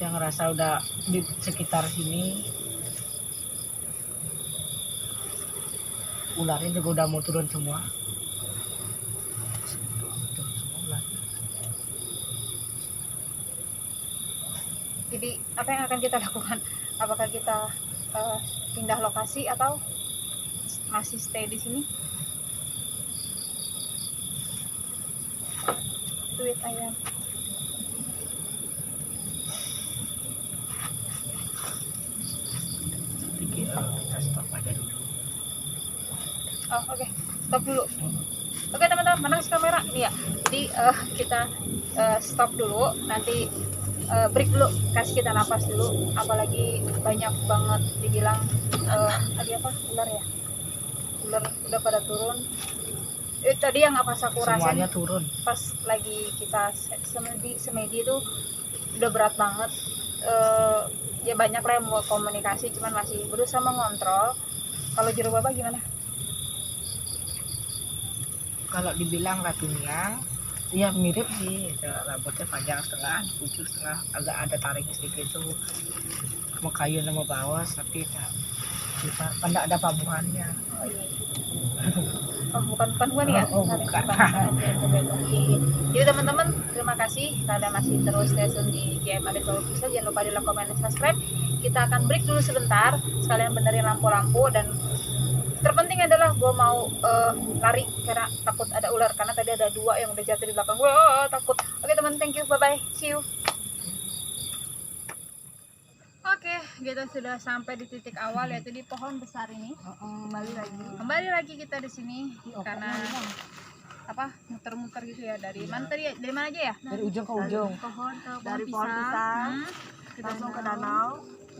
Yang ngerasa udah di sekitar sini ularnya juga udah mau turun semua. Turun semua ularnya. Jadi apa yang akan kita lakukan? Apakah kita pindah lokasi atau masih stay di sini? Duit ayam. Kita stop aja dulu. Oh, oke. Stop dulu. Oke, teman-teman, mana kamera nih ya. Jadi kita stop dulu, nanti break dulu, kasih kita napas dulu. Apalagi banyak banget dibilang tadi apa? Ular ya. Ular udah pada turun. Tadi yang apa aku rasain Semuanya turun. pas lagi kita semedi itu udah berat banget. Ya banyak lah yang mau komunikasi, cuman masih berusaha mengontrol. Kalau Jero Baba gimana? Kalau dibilang ratunya ya mirip sih, rambutnya panjang setengah, kucur setengah, agak ada taringnya sedikit tuh, sama kayu sama bawas, tapi kita kan nggak ada pabuhannya. Oh iya. Oh bukan gua nih ya? Oh, bukan. Oke. Jadi teman-teman, terima kasih kalian masih terus stay tune di JM Update Baru Bisa. Jangan lupa di like, komen, dan subscribe. Kita akan break dulu sebentar, sekalian benerin lampu-lampu, dan terpenting adalah gue mau lari karena takut ada ular, karena tadi ada 2 yang udah jatuh di belakang gue. Takut. Oke teman, thank you, bye bye, see you. Oke, kita sudah sampai di titik awal, yaitu di pohon besar ini. Kembali lagi kita di sini karena apa, muter-muter gitu ya, dari mana tadi, dari mana aja ya? Dari ujung ke ujung. Dari pohon pisang langsung ke danau,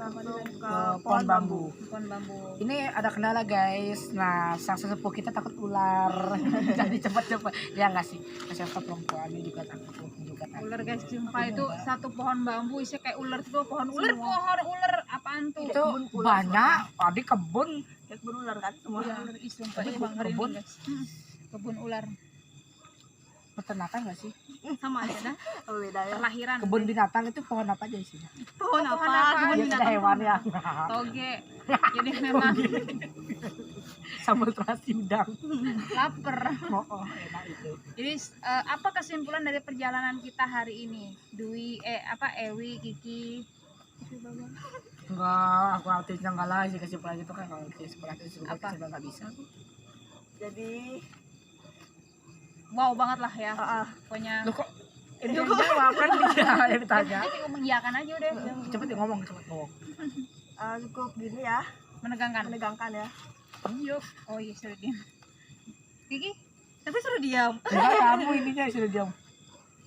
langsung ke pohon bambu. Pohon bambu. Ini ada kendala guys. Nah, sang sesepuh kita takut ular. Jadi cepet-cepet. Ya nggak sih? Siapa perempuan ini juga takut juga takut. Ular guys, sumpah itu satu pohon bambu isinya kayak ular tuh, pohon ular apaan tuh? Itu banyak. Tadi kebun. Ya kebun ular kan semua. Iya, ih, sumpah Tapi itu bang kebun. guys. Kebun ular. Peternakan nggak sih? Sama aja dah. Oh, beda ya. Perlahiran. Kebun binatang itu pohon apa aja isinya? Pohon apa? Kebun Ya ada hewan ya. Toge. Jadi memang Sambal terasi udang. lapar. Oh, enak itu. Jadi apa kesimpulan dari perjalanan kita hari ini? Ewi, Kiki. Enggak, aku artisnya enggak lah sih kesimpulan itu kan kalau kesimpulan itu Apa? kesimpulan nggak bisa. Jadi Wow banget lah ya. Pokoknya Lu kok ini yang jawab kan dia yang ditanya. Jadi mengiyakan aja udah. Cepet ya ngomong, cepet ngomong. cukup gini ya, Menegangkan. menegangkan ya. Yuk. Oh iya, suruh diam. Kiki, Tapi suruh diam. Enggak, kamu ininya sudah diam.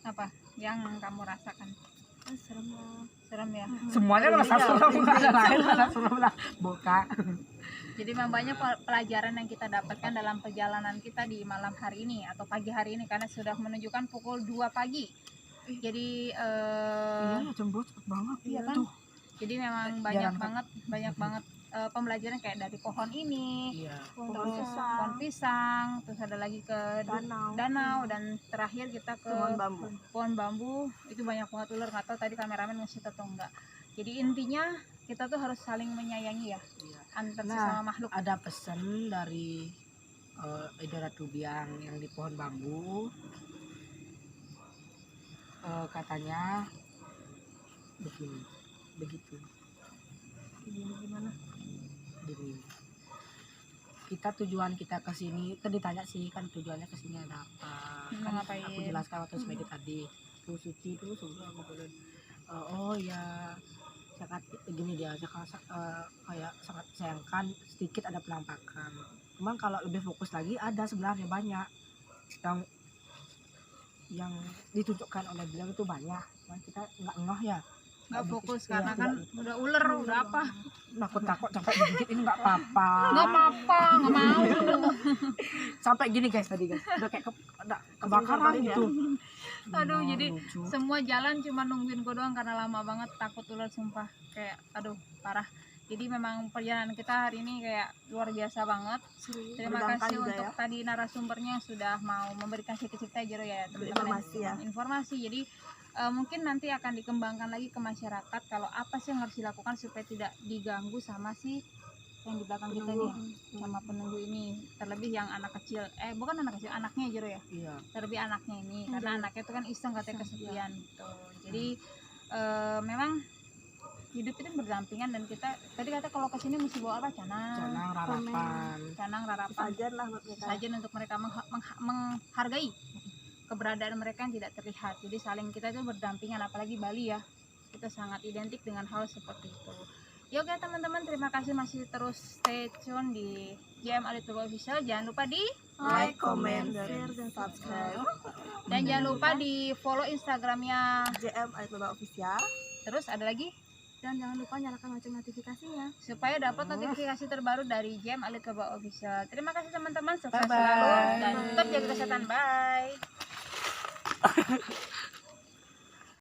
apa yang kamu rasakan? Serem lah. Serem ya. Semuanya merasa serem, enggak ada lain merasa serem lah. Boka. Jadi memang banyak pelajaran yang kita dapatkan dalam perjalanan kita di malam hari ini atau pagi hari ini, karena sudah menunjukkan pukul 2 pagi. Jadi Iya, cemburu cepet banget. iya kan? Jadi memang banyak banget pembelajaran kayak dari pohon ini, Iya. pohon pisang, terus ada lagi ke danau, dan terakhir kita ke pohon bambu. Itu banyak banget ular, nggak tahu tadi kameramen ngasih atau enggak. Jadi intinya kita tuh harus saling menyayangi ya, antar sesama makhluk. Ada pesan dari Idora Tubiang yang di pohon bambu. Katanya begitu. Gimana? Gini. Kita tujuan kita ke sini, kan ditanya sih kan tujuannya ke sini ada apa. Mau Kan ngapain? aku jelaskan waktu semedi tadi. Tuh suci itu sebelum aku bilang, oh ya sangat gini dia kayak sangat sayangkan sedikit ada penampakan. Cuman kalau lebih fokus lagi ada sebenarnya banyak yang ditunjukkan oleh beliau itu banyak. Cuman kita nggak ngeh ya. Nggak fokus Iya, karena kan udah ular, udah apa? takut sampai digigit ini nggak apa-apa. Nggak apa-apa, nggak mau. Sampai gini guys tadi guys udah kayak ada kebakaran gitu. Aduh, jadi lucu. semua jalan cuma nungguin gue doang karena lama banget, takut ular sumpah. Kayak aduh parah. Jadi memang perjalanan kita hari ini kayak luar biasa banget. Terima Menegangkan kasih juga untuk ya. tadi narasumbernya yang sudah mau memberikan cerita-cerita Jero ya teman-teman. Informasi ya. Informasi. Jadi mungkin nanti akan dikembangkan lagi ke masyarakat kalau apa sih yang harus dilakukan supaya tidak diganggu sama si yang di belakang kita nih, sama penunggu ini. Terlebih yang anak kecil, bukan anak kecil, anaknya Jero ya. Iya. Terlebih anaknya ini, karena anaknya itu kan iseng katanya kesepian gitu. Jadi memang hidup itu berdampingan, dan kita tadi kata kalau kesini mesti bawa apa, canang rarapan Saja lah buat mereka. saja untuk mereka menghargai keberadaan mereka yang tidak terlihat. Jadi saling kita itu berdampingan, apalagi Bali ya, kita sangat identik dengan hal seperti itu. Ya oke teman-teman, terima kasih masih terus stay tune di JM Alituba Official. Jangan lupa di Like, comment, share, dan subscribe. dan jangan lupa di follow Instagramnya. JM Alituba Official. Terus ada lagi, Dan jangan lupa nyalakan lonceng notifikasinya. supaya dapat notifikasi terbaru dari JM Alituba Official. Terima kasih teman-teman, sukses Bye-bye. selalu dan tetap jaga kesehatan. Bye.